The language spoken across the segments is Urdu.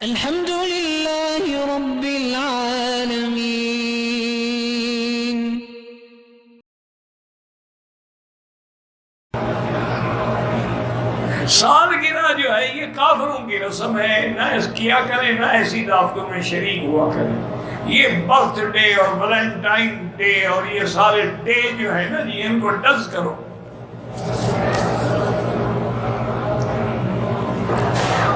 الحمد لله رب العالمين. سالگرہ جو ہے یہ کافروں کی رسم ہے، نہ کیا کریں، نہ ایسی دعوتوں میں شریک ہوا کریں. یہ برتھ ڈے اور ویلنٹائن ڈے اور یہ سارے ڈے جو ہے نا جی، ان کو ڈز کرو.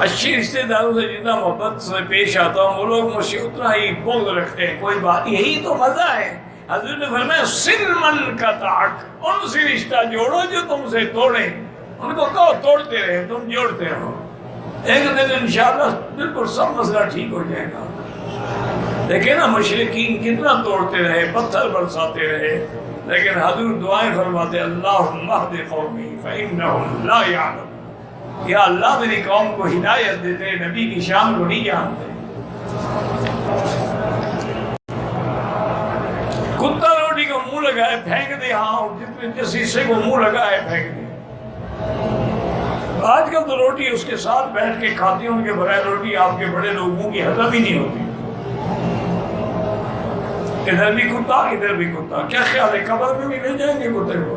اچھی رشتے داروں سے جتنا محبت سے پیش آتا ہوں وہ لوگ مجھ سے اتنا ہی بغض رکھتے ہیں. کوئی بات، یہی تو مزہ ہے. حضرت نے فرمایا سلمن کا تعاق، ان سے رشتہ جوڑو جو تم سے توڑیں. ان کو کہو توڑتے رہے، تم جوڑتے رہو. ایک دن انشاءاللہ بالکل سب مسئلہ ٹھیک ہو جائے گا. دیکھیں نا مشرکین کتنا توڑتے رہے، پتھر برساتے رہے، لیکن حضور دعائیں فرماتے اللہم اہد قومی فإنہم لا یعلمون. یا اللہ میری قوم کو ہدایت دیتے، نبی کی شان کو نہیں جانتے. کتا روٹی کو منہ لگائے پھینک دے، ہاں جتنے جس حصے کو منہ لگائے پھینک دے. آج کل تو روٹی اس کے ساتھ بیٹھ کے کھاتی ہوں، ان کے بغیر روٹی آپ کے بڑے لوگوں کی ہضم ہی نہیں ہوتی. ادھر بھی کتا ادھر بھی کتا. کیا خیال ہے قبر میں بھی لے جائیں گے کتے کو؟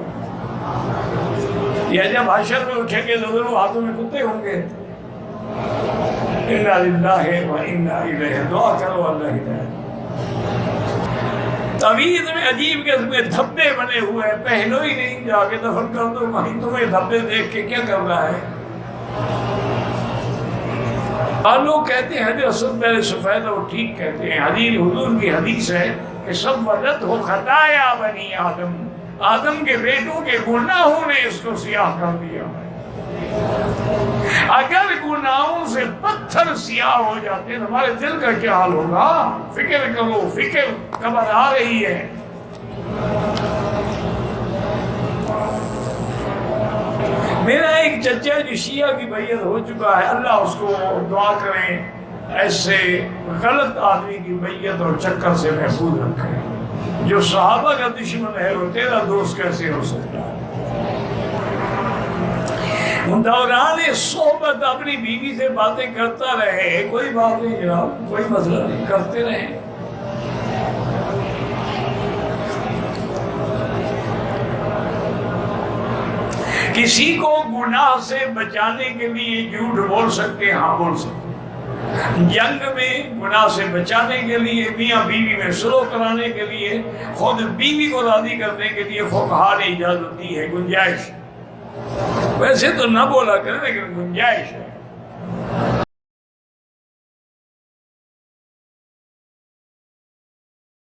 یا جب حشر میں اٹھیں گے تو دونوں ہاتھوں میں کتے ہوں گے؟ انا للہ و انا الیہ. دعا کرو اللہ ہدایت. تعویذ میں عجیب قسم کے دھبے بنے ہوئے ہیں، پہلو ہی نہیں، جا کے دفن کر دو. کہیں تمہیں دھبے دیکھ کے کیا کر رہا ہے؟ لوگ کہتے ہیں حضرت اسد میرے سفید، اور ٹھیک کہتے ہیں. حضور کی حدیث ہے کہ سودت ہو خطایا بنی آدم، آدم کے بیٹوں کے گناہوں نے اس کو سیاہ کر دیا. اگر گناہوں سے پتھر سیاہ ہو جاتے ہیں ہمارے دل کا کیا حال ہوگا؟ فکر کرو، فکر قبر آ رہی ہے. میرا ایک چچا جو شیعہ کی بیعت ہو چکا ہے، اللہ اس کو دعا کریں ایسے غلط آدمی کی بیعت اور چکر سے محفوظ رکھیں. جو صحابہ کا دشمن ہے وہ تیرا دوست کیسے ہو سکتا ہے؟ دوران صحبت اپنی بیوی سے باتیں کرتا رہے، کوئی بات نہیں جناب، کوئی مسئلہ نہیں، کرتے رہے. کسی کو گناہ سے بچانے کے لیے جھوٹ بول سکتے ہیں؟ ہاں بول سکتے. جنگ میں گناہ سے بچانے کے لیے، میاں بیوی میں سلو کرانے کے لیے، خود بیوی کو راضی کرنے کے لیے فقہا نے اجازت دی ہے، گنجائش. ویسے تو نہ بولا کرے لیکن گنجائش ہے.